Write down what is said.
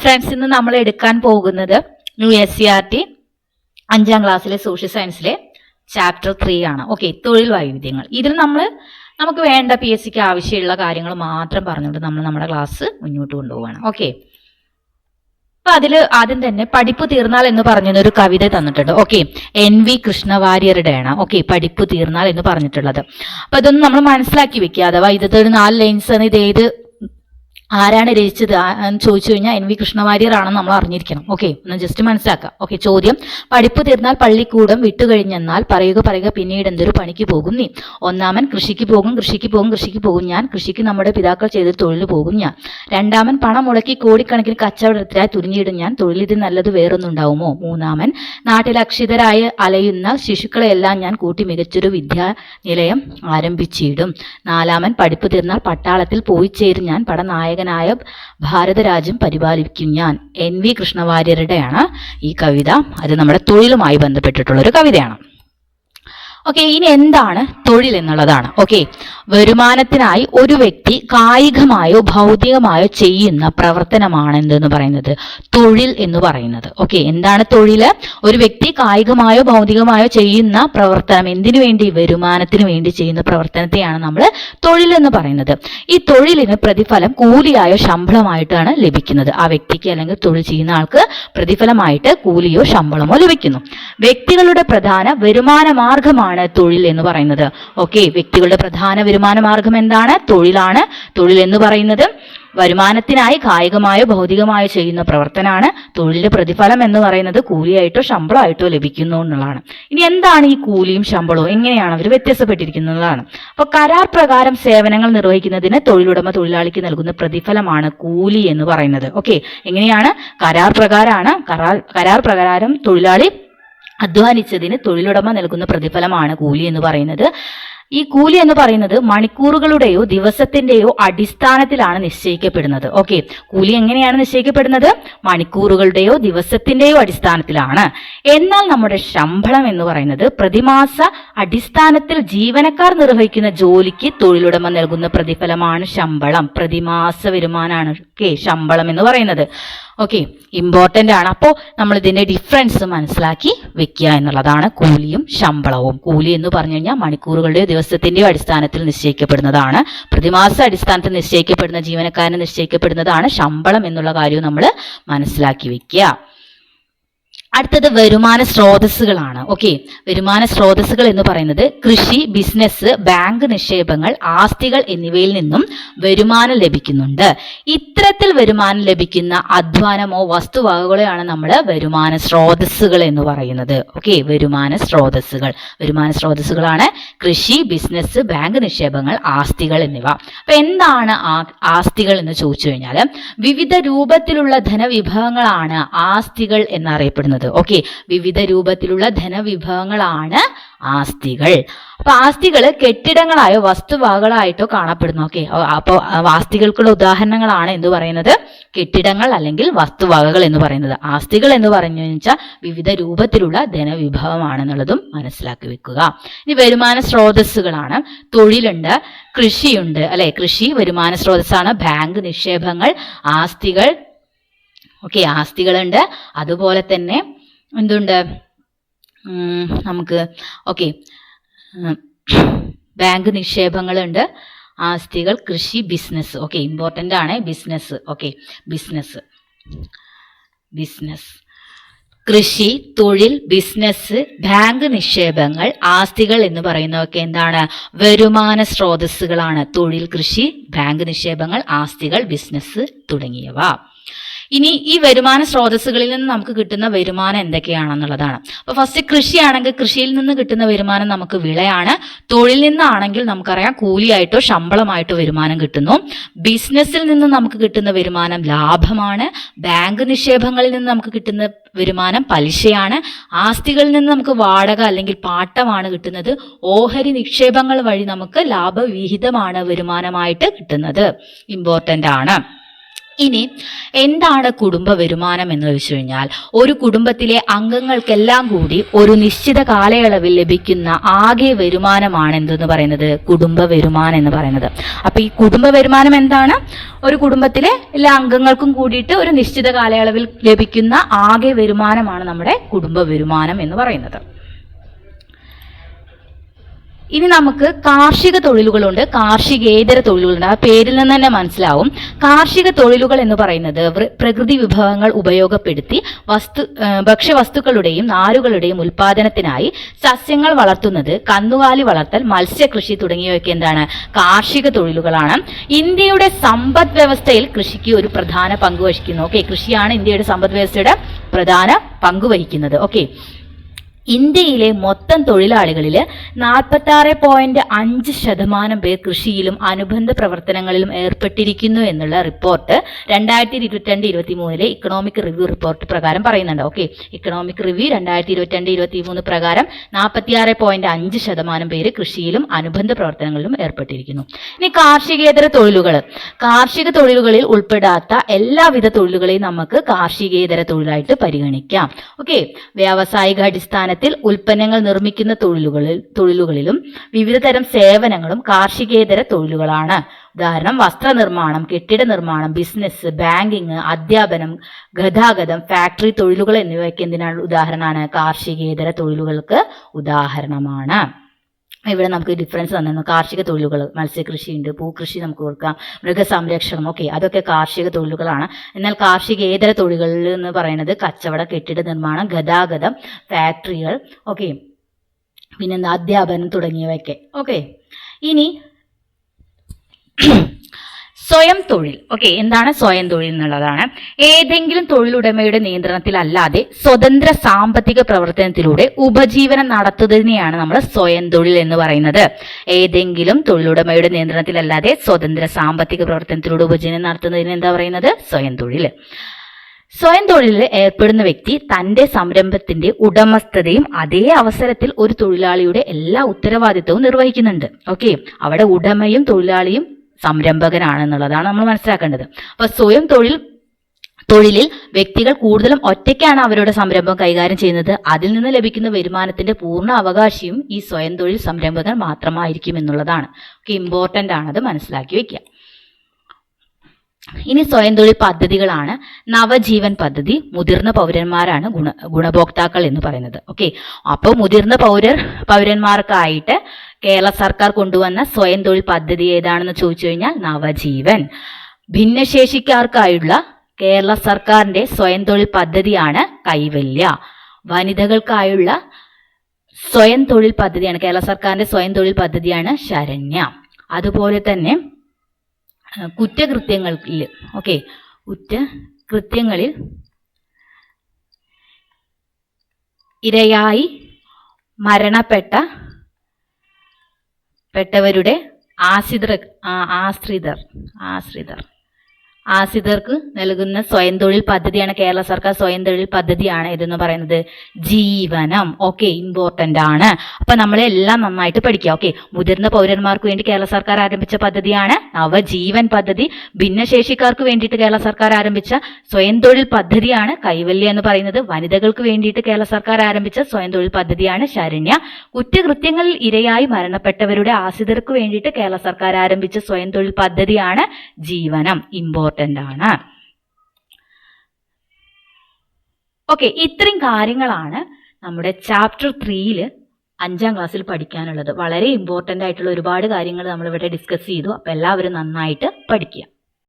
Friends, ഇന്ന് നമ്മൾ എടുക്കാൻ പോകുന്നത് ന്യൂ SCERT 5ാം ക്ലാസ്സിലെ സോഷ്യൽ സയൻസിലെ ചാപ്റ്റർ 3 ആണ്. ഓക്കെ, തൊഴിൽ വൈവിധ്യങ്ങൾ. ഇതിൽ നമുക്ക് വേണ്ട PSCക്ക് ആവശ്യമുള്ള കാര്യങ്ങൾ മാത്രം പറഞ്ഞുകൊണ്ട് നമ്മൾ നമ്മുടെ ക്ലാസ് മുന്നോട്ട് കൊണ്ടുപോവാണ്. ഓക്കെ, അപ്പൊ അതില് ആദ്യം തന്നെ പഠിപ്പ് തീർന്നാൽ എന്ന് പറഞ്ഞൊരു കവിത തന്നിട്ടുണ്ട്. ഓക്കെ, NV കൃഷ്ണവാര്യരുടെ ആണ്. ഓക്കെ, പഠിപ്പ് തീർന്നാൽ എന്ന് പറഞ്ഞിട്ടുള്ളത്. അപ്പൊ ഇതൊന്നും നമ്മൾ മനസ്സിലാക്കി വെക്കുക. അഥവാ ഇതൊരു 4 ലൈൻസ് ആണ്. ഇത് ആരാണ് രചിച്ചത് എന്ന് ചോദിച്ചു കഴിഞ്ഞാൽ NV കൃഷ്ണവാര്യർ ആണെന്ന് നമ്മൾ അറിഞ്ഞിരിക്കണം. ഓക്കെ, ഒന്ന് ജസ്റ്റ് മനസ്സിലാക്കാം. ഓക്കെ, ചോദ്യം: പഠിപ്പ് തീർന്നാൽ പള്ളിക്കൂടം വിട്ടുകഴിഞ്ഞെന്നാൽ പറയുക പിന്നീട് എന്തൊരു പണിക്ക് പോകും നീ? ഒന്നാമൻ: കൃഷിക്ക് പോകും ഞാൻ. കൃഷിക്ക് നമ്മുടെ പിതാക്കൾ ചെയ്തൊരു തൊഴിൽ പോകും ഞാൻ. രണ്ടാമൻ: പണം മുടക്കി കോടിക്കണക്കിന് കച്ചവടത്തിനായി തുനിഞ്ഞിടും ഞാൻ. തൊഴിലിത് നല്ലത് വേറൊന്നും ഉണ്ടാവുമോ? മൂന്നാമൻ: നാട്ടിൽ അക്ഷതരായി അലയുന്ന ശിശുക്കളെല്ലാം ഞാൻ കൂട്ടി മികച്ചൊരു വിദ്യാനിലയം ആരംഭിച്ചിടും. നാലാമൻ: പഠിപ്പ് തീർന്നാൽ പട്ടാളത്തിൽ പോയി ചേരും ഞാൻ. പടനായകനായ ഭാരതരാജ്യം പരിപാലിക്കും ഞാൻ. NV കൃഷ്ണവാര്യരുടെയാണ് ഈ കവിത. അത് നമ്മുടെ തൊഴിലുമായി ബന്ധപ്പെട്ടിട്ടുള്ള ഒരു കവിതയാണ്. ഓക്കെ, ഇനി എന്താണ് തൊഴിൽ എന്നുള്ളതാണ്. ഓക്കെ, വരുമാനത്തിനായി ഒരു വ്യക്തി കായികമായോ ഭൗതികമായോ ചെയ്യുന്ന പ്രവർത്തനമാണ് എന്തെന്ന് പറയുന്നത് തൊഴിൽ എന്ന് പറയുന്നത്. ഓക്കെ, എന്താണ് തൊഴില്? ഒരു വ്യക്തി കായികമായോ ഭൗതികമായോ ചെയ്യുന്ന പ്രവർത്തനം. എന്തിനു വേണ്ടി? വരുമാനത്തിന് വേണ്ടി ചെയ്യുന്ന പ്രവർത്തനത്തെയാണ് നമ്മൾ തൊഴിൽ എന്ന് പറയുന്നത്. ഈ തൊഴിലിന് പ്രതിഫലം കൂലിയായോ ശമ്പളമായിട്ടാണ് ലഭിക്കുന്നത്. ആ വ്യക്തിക്ക് അല്ലെങ്കിൽ തൊഴിൽ ചെയ്യുന്ന ആൾക്ക് പ്രതിഫലമായിട്ട് കൂലിയോ ശമ്പളമോ ലഭിക്കുന്നു. വ്യക്തികളുടെ പ്രധാന വരുമാന മാർഗമാണ് തൊഴിൽ എന്ന് പറയുന്നത്. ഓക്കെ, വ്യക്തികളുടെ പ്രധാന വരുമാന മാർഗം എന്താണ്? തൊഴിലാണ്. തൊഴിൽ എന്ന് പറയുന്നത് വരുമാനത്തിനായി കായികമായോ ഭൗതികമായോ ചെയ്യുന്ന പ്രവർത്തനമാണ്. തൊഴിലിന്റെ പ്രതിഫലം എന്ന് പറയുന്നത് കൂലിയായിട്ടോ ശമ്പളമായിട്ടോ ലഭിക്കുന്നു എന്നുള്ളതാണ്. ഇനി എന്താണ് ഈ കൂലിയും ശമ്പളവും? എങ്ങനെയാണ് അവർ വ്യത്യസ്തപ്പെട്ടിരിക്കുന്നതാണ്? അപ്പൊ കരാർ പ്രകാരം സേവനങ്ങൾ നിർവഹിക്കുന്നതിന് തൊഴിലുടമ തൊഴിലാളിക്ക് നൽകുന്ന പ്രതിഫലമാണ് കൂലി എന്ന് പറയുന്നത്. ഓക്കെ, എങ്ങനെയാണ്? കരാർ പ്രകാരം തൊഴിലാളി അധ്വാനിച്ചതിന് തൊഴിലുടമ നൽകുന്ന പ്രതിഫലമാണ് കൂലി എന്ന് പറയുന്നത്. ഈ കൂലി എന്ന് പറയുന്നത് മണിക്കൂറുകളുടെയോ ദിവസത്തിന്റെയോ അടിസ്ഥാനത്തിലാണ് നിശ്ചയിക്കപ്പെടുന്നത്. ഓക്കെ, കൂലി എങ്ങനെയാണ് നിശ്ചയിക്കപ്പെടുന്നത്? മണിക്കൂറുകളുടെയോ ദിവസത്തിന്റെയോ അടിസ്ഥാനത്തിലാണ്. എന്നാൽ നമ്മുടെ ശമ്പളം എന്ന് പറയുന്നത് പ്രതിമാസ അടിസ്ഥാനത്തിൽ ജീവനക്കാർ നിർവഹിക്കുന്ന ജോലിക്ക് തൊഴിലുടമ നൽകുന്ന പ്രതിഫലമാണ് ശമ്പളം. പ്രതിമാസ വരുമാനമാണ് ശമ്പളം എന്ന് പറയുന്നത്. ഓക്കെ, ഇമ്പോർട്ടന്റ് ആണ്. അപ്പോൾ നമ്മൾ ഇതിന്റെ ഡിഫറൻസ് മനസ്സിലാക്കി വെക്കുക എന്നുള്ളതാണ് കൂലിയും ശമ്പളവും. കൂലി എന്ന് പറഞ്ഞു കഴിഞ്ഞാൽ മണിക്കൂറുകളുടെയോ ദിവസത്തിന്റെയോ അടിസ്ഥാനത്തിൽ നിശ്ചയിക്കപ്പെടുന്നതാണ്. പ്രതിമാസ അടിസ്ഥാനത്തിൽ നിശ്ചയിക്കപ്പെടുന്ന ജീവനക്കാരന് നിശ്ചയിക്കപ്പെടുന്നതാണ് ശമ്പളം എന്നുള്ള കാര്യവും നമ്മൾ മനസ്സിലാക്കി വെക്കുക. അടുത്തത് വരുമാന സ്രോതസ്സുകളാണ്. ഓക്കെ, വരുമാന സ്രോതസ്സുകൾ എന്ന് പറയുന്നത് കൃഷി, ബിസിനസ്, ബാങ്ക് നിക്ഷേപങ്ങൾ, ആസ്തികൾ എന്നിവയിൽ നിന്നും വരുമാനം ലഭിക്കുന്നുണ്ട്. ഇത്തരത്തിൽ വരുമാനം ലഭിക്കുന്ന അധ്വാനമോ വസ്തുവകകളെയാണ് നമ്മൾ വരുമാന സ്രോതസ്സുകൾ എന്ന് പറയുന്നത്. ഓക്കെ, വരുമാന സ്രോതസ്സുകളാണ് കൃഷി, ബിസിനസ്, ബാങ്ക് നിക്ഷേപങ്ങൾ, ആസ്തികൾ എന്നിവ. അപ്പൊ എന്താണ് ആസ്തികൾ എന്ന് ചോദിച്ചു കഴിഞ്ഞാൽ വിവിധ രൂപത്തിലുള്ള ധനവിഭവങ്ങളാണ് ആസ്തികൾ എന്നറിയപ്പെടുന്നത്. ഓക്കെ, വിവിധ രൂപത്തിലുള്ള ധനവിഭവങ്ങളാണ് ആസ്തികൾ. അപ്പൊ ആസ്തികള് കെട്ടിടങ്ങളായോ വസ്തുവകകളായിട്ടോ കാണപ്പെടുന്നു. ഓക്കെ, അപ്പൊ ആസ്തികൾക്കുള്ള ഉദാഹരണങ്ങളാണ് എന്ന് പറയുന്നത് കെട്ടിടങ്ങൾ അല്ലെങ്കിൽ വസ്തുവകകൾ എന്ന് പറയുന്നത്. ആസ്തികൾ എന്ന് പറഞ്ഞു വെച്ചാൽ വിവിധ രൂപത്തിലുള്ള ധനവിഭവമാണെന്നുള്ളതും മനസ്സിലാക്കി വെക്കുക. ഇനി വരുമാന സ്രോതസ്സുകളാണ്. തൊഴിലുണ്ട്, കൃഷിയുണ്ട് അല്ലെ, കൃഷി വരുമാന സ്രോതസ്സാണ്. ബാങ്ക് നിക്ഷേപങ്ങൾ, ആസ്തികൾ. ഓക്കെ, ആസ്തികളുണ്ട്. അതുപോലെ തന്നെ എന്തുണ്ട് നമുക്ക്? ഓക്കെ, ബാങ്ക് നിക്ഷേപങ്ങളുണ്ട്, ആസ്തികൾ, കൃഷി, ബിസിനസ്. ഓക്കെ, ഇമ്പോർട്ടൻ്റ് ആണ് ബിസിനസ്. ഓക്കെ, ബിസിനസ്, കൃഷി, തൊഴിൽ, ബിസിനസ്, ബാങ്ക് നിക്ഷേപങ്ങൾ, ആസ്തികൾ എന്ന് പറയുന്നതൊക്കെ എന്താണ്? വരുമാന സ്രോതസ്സുകളാണ്. തൊഴിൽ, കൃഷി, ബാങ്ക് നിക്ഷേപങ്ങൾ, ആസ്തികൾ, ബിസിനസ് തുടങ്ങിയവ. ഇനി ഈ വരുമാന സ്രോതസ്സുകളിൽ നിന്ന് നമുക്ക് കിട്ടുന്ന വരുമാനം എന്തൊക്കെയാണെന്നുള്ളതാണ്. അപ്പൊ ഫസ്റ്റ് കൃഷിയാണെങ്കിൽ കൃഷിയിൽ നിന്ന് കിട്ടുന്ന വരുമാനം നമുക്ക് വിളയാണ്. തൊഴിൽ നിന്നാണെങ്കിൽ നമുക്കറിയാം കൂലിയായിട്ടോ ശമ്പളമായിട്ടോ വരുമാനം കിട്ടുന്നു. ബിസിനസ്സിൽ നിന്ന് നമുക്ക് കിട്ടുന്ന വരുമാനം ലാഭമാണ്. ബാങ്ക് നിക്ഷേപങ്ങളിൽ നിന്ന് നമുക്ക് കിട്ടുന്ന വരുമാനം പലിശയാണ്. ആസ്തികളിൽ നിന്ന് നമുക്ക് വാടക അല്ലെങ്കിൽ പാട്ടമാണ് കിട്ടുന്നത്. ഓഹരി നിക്ഷേപങ്ങൾ വഴി നമുക്ക് ലാഭവിഹിതമാണ് വരുമാനമായിട്ട് കിട്ടുന്നത്. ഇമ്പോർട്ടൻ്റ് ആണ്. ഇനി എന്താണ് കുടുംബ വരുമാനം എന്ന് ചോദിച്ചു കഴിഞ്ഞാൽ, ഒരു കുടുംബത്തിലെ അംഗങ്ങൾക്കെല്ലാം കൂടി ഒരു നിശ്ചിത കാലയളവിൽ ലഭിക്കുന്ന ആകെ വരുമാനമാണ് എന്തെന്ന് പറയുന്നത്, കുടുംബ വരുമാനം എന്ന് പറയുന്നത്. അപ്പൊ ഈ കുടുംബ വരുമാനം എന്താണ്? ഒരു കുടുംബത്തിലെ എല്ലാ അംഗങ്ങൾക്കും കൂടിയിട്ട് ഒരു നിശ്ചിത കാലയളവിൽ ലഭിക്കുന്ന ആകെ വരുമാനമാണ് നമ്മുടെ കുടുംബ വരുമാനം എന്ന് പറയുന്നത്. ഇനി നമുക്ക് കാർഷിക തൊഴിലുകളുണ്ട്, കാർഷികേതര തൊഴിലുകളുണ്ട്. ആ പേരിൽ നിന്ന് തന്നെ മനസ്സിലാവും. കാർഷിക തൊഴിലുകൾ എന്ന് പറയുന്നത് പ്രകൃതി വിഭവങ്ങൾ ഉപയോഗപ്പെടുത്തി ഭക്ഷ്യവസ്തുക്കളുടെയും നാരുകളുടെയും ഉൽപാദനത്തിനായി സസ്യങ്ങൾ വളർത്തുന്നത്, കന്നുകാലി വളർത്തൽ, മത്സ്യകൃഷി തുടങ്ങിയവയൊക്കെ എന്താണ്, കാർഷിക തൊഴിലുകളാണ്. ഇന്ത്യയുടെ സമ്പദ് വ്യവസ്ഥയിൽ കൃഷിക്ക് ഒരു പ്രധാന പങ്ക് വഹിക്കുന്നു. ഓക്കെ, കൃഷിയാണ് ഇന്ത്യയുടെ സമ്പദ് വ്യവസ്ഥയുടെ പ്രധാന പങ്ക് വഹിക്കുന്നത്. ഓക്കെ, ഇന്ത്യയിലെ മൊത്തം തൊഴിലാളികളിൽ 46.5% പേർ കൃഷിയിലും അനുബന്ധ പ്രവർത്തനങ്ങളിലും ഏർപ്പെട്ടിരിക്കുന്നു എന്നുള്ള റിപ്പോർട്ട് 2022-23 ഇക്കണോമിക് റിവ്യൂ റിപ്പോർട്ട് പ്രകാരം പറയുന്നുണ്ട്. ഓക്കെ, ഇക്കണോമിക് റിവ്യൂ 2022-23 പ്രകാരം 46.5% പേര് കൃഷിയിലും അനുബന്ധ പ്രവർത്തനങ്ങളിലും ഏർപ്പെട്ടിരിക്കുന്നു. ഇനി കാർഷികേതര തൊഴിലുകൾ. കാർഷിക തൊഴിലുകളിൽ ഉൾപ്പെടാത്ത എല്ലാവിധ തൊഴിലുകളെയും നമുക്ക് കാർഷികേതര തൊഴിലായിട്ട് പരിഗണിക്കാം. ഓക്കെ, വ്യാവസായിക അടിസ്ഥാനത്തിൽ ഉൽപ്പന്നങ്ങൾ നിർമ്മിക്കുന്ന തൊഴിലുകളിലും വിവിധ തരം സേവനങ്ങളും കാർഷികേതര തൊഴിലുകളാണ്. ഉദാഹരണം വസ്ത്രനിർമ്മാണം, കെട്ടിട നിർമ്മാണം, ബിസിനസ്, ബാങ്കിങ്, അധ്യാപനം, ഗതാഗതം, ഫാക്ടറി തൊഴിലുകൾ എന്നിവയ്ക്ക് എന്തിനാണ് ഉദാഹരണമാണ്, കാർഷികേതര തൊഴിലുകൾക്ക് ഉദാഹരണമാണ്. ഇവിടെ നമുക്ക് ഡിഫറൻസ് തന്നു. കാർഷിക തൊഴിലുകൾ, മത്സ്യകൃഷിയുണ്ട്, പൂക്കൃഷി നമുക്ക് കൊടുക്കാം, മൃഗസംരക്ഷണം, ഓക്കെ, അതൊക്കെ കാർഷിക തൊഴിലുകളാണ്. എന്നാൽ കാർഷികേതര തൊഴിലുകൾ എന്ന് പറയുന്നത് കച്ചവട, കെട്ടിട നിർമ്മാണം, ഗതാഗതം, ഫാക്ടറികൾ, ഓക്കെ, പിന്നെന്താ അധ്യാപനം തുടങ്ങിയവയൊക്കെ. ഓക്കെ, ഇനി സ്വയം തൊഴിൽ. ഓക്കെ, എന്താണ് സ്വയം തൊഴിൽ എന്നുള്ളതാണ് ഏതെങ്കിലും തൊഴിലുടമയുടെ നിയന്ത്രണത്തിലല്ലാതെ സ്വതന്ത്ര സാമ്പത്തിക പ്രവർത്തനത്തിലൂടെ ഉപജീവനം നടത്തുന്നതിനെയാണ് നമ്മൾ സ്വയം തൊഴിൽ എന്ന് പറയുന്നത്. ഏതെങ്കിലും തൊഴിലുടമയുടെ നിയന്ത്രണത്തിലല്ലാതെ സ്വതന്ത്ര സാമ്പത്തിക പ്രവർത്തനത്തിലൂടെ ഉപജീവനം നടത്തുന്നതിന് എന്താ പറയുന്നത്, സ്വയം തൊഴിൽ. സ്വയം തൊഴിലിൽ ഏർപ്പെടുന്ന വ്യക്തി തന്റെ സംരംഭത്തിന്റെ ഉടമസ്ഥതയും അതേ അവസരത്തിൽ ഒരു തൊഴിലാളിയുടെ എല്ലാ ഉത്തരവാദിത്വവും നിർവഹിക്കുന്നുണ്ട്. ഓക്കെ, അവിടെ ഉടമയും തൊഴിലാളിയും സംരംഭകനാണെന്നുള്ളതാണ് നമ്മൾ മനസ്സിലാക്കേണ്ടത്. അപ്പൊ സ്വയം തൊഴിലിൽ വ്യക്തികൾ കൂടുതലും ഒറ്റയ്ക്കാണ് അവരുടെ സംരംഭം കൈകാര്യം ചെയ്യുന്നത്. അതിൽ നിന്ന് ലഭിക്കുന്ന വരുമാനത്തിന്റെ പൂർണ്ണ അവകാശിയും ഈ സ്വയം തൊഴിൽ സംരംഭകൻ മാത്രമായിരിക്കും എന്നുള്ളതാണ്. ഓക്കെ, ഇമ്പോർട്ടന്റ് ആണ്, അത് മനസ്സിലാക്കി വെക്കുക. ഇനി സ്വയം തൊഴിൽ പദ്ധതികളാണ്. നവജീവൻ പദ്ധതി, മുതിർന്ന പൗരന്മാരാണ് ഗുണഭോക്താക്കൾ എന്ന് പറയുന്നത്. ഓക്കെ, അപ്പോൾ മുതിർന്ന പൗരന്മാർക്കായിട്ട് കേരള സർക്കാർ കൊണ്ടുവന്ന സ്വയം തൊഴിൽ പദ്ധതി ഏതാണെന്ന് ചോദിച്ചു കഴിഞ്ഞാൽ നവജീവൻ. ഭിന്നശേഷിക്കാർക്കായുള്ള കേരള സർക്കാരിന്റെ സ്വയം തൊഴിൽ പദ്ധതിയാണ് കൈവല്യ. വനിതകൾക്കായുള്ള സ്വയം തൊഴിൽ പദ്ധതിയാണ്, കേരള സർക്കാരിന്റെ സ്വയം തൊഴിൽ പദ്ധതിയാണ് ശരണ്യ. അതുപോലെ തന്നെ കുറ്റകൃത്യങ്ങളിൽ, ഓക്കെ, കുറ്റകൃത്യങ്ങളിൽ ഇരയായി മരണപ്പെട്ടവരുടെ ആശ്രിതർക്ക് നൽകുന്ന സ്വയം തൊഴിൽ പദ്ധതിയാണ്, കേരള സർക്കാർ സ്വയം തൊഴിൽ പദ്ധതിയാണ് ഇതെന്ന് പറയുന്നത് ജീവനം. ഓക്കെ, ഇമ്പോർട്ടന്റ് ആണ്. അപ്പൊ നമ്മളെല്ലാം നന്നായിട്ട് പഠിക്കുക. ഓക്കെ, മുതിർന്ന പൗരന്മാർക്ക് വേണ്ടി കേരള സർക്കാർ ആരംഭിച്ച പദ്ധതിയാണ് നവജീവൻ പദ്ധതി. ഭിന്നശേഷിക്കാർക്ക് വേണ്ടിയിട്ട് കേരള സർക്കാർ ആരംഭിച്ച സ്വയം തൊഴിൽ പദ്ധതിയാണ് കൈവല്യ എന്ന് പറയുന്നത്. വനിതകൾക്ക് വേണ്ടിയിട്ട് കേരള സർക്കാർ ആരംഭിച്ച സ്വയം തൊഴിൽ പദ്ധതിയാണ് ശരണ്യ. കുറ്റകൃത്യങ്ങളിൽ ഇരയായി മരണപ്പെട്ടവരുടെ ആശ്രിതർക്ക് വേണ്ടിയിട്ട് കേരള സർക്കാർ ആരംഭിച്ച സ്വയം തൊഴിൽ പദ്ധതിയാണ് ജീവനം. ഇമ്പോർട്ടന്റ് ആണ്. ഓക്കെ, ഇത്രയും കാര്യങ്ങളാണ് നമ്മുടെ ചാപ്റ്റർ 3 5ാം ക്ലാസ്സിൽ പഠിക്കാനുള്ളത്. വളരെ ഇമ്പോർട്ടന്റ് ആയിട്ടുള്ള ഒരുപാട് കാര്യങ്ങൾ നമ്മൾ ഇവിടെ ഡിസ്കസ് ചെയ്തു. അപ്പൊ എല്ലാവരും നന്നായിട്ട് പഠിക്കുക.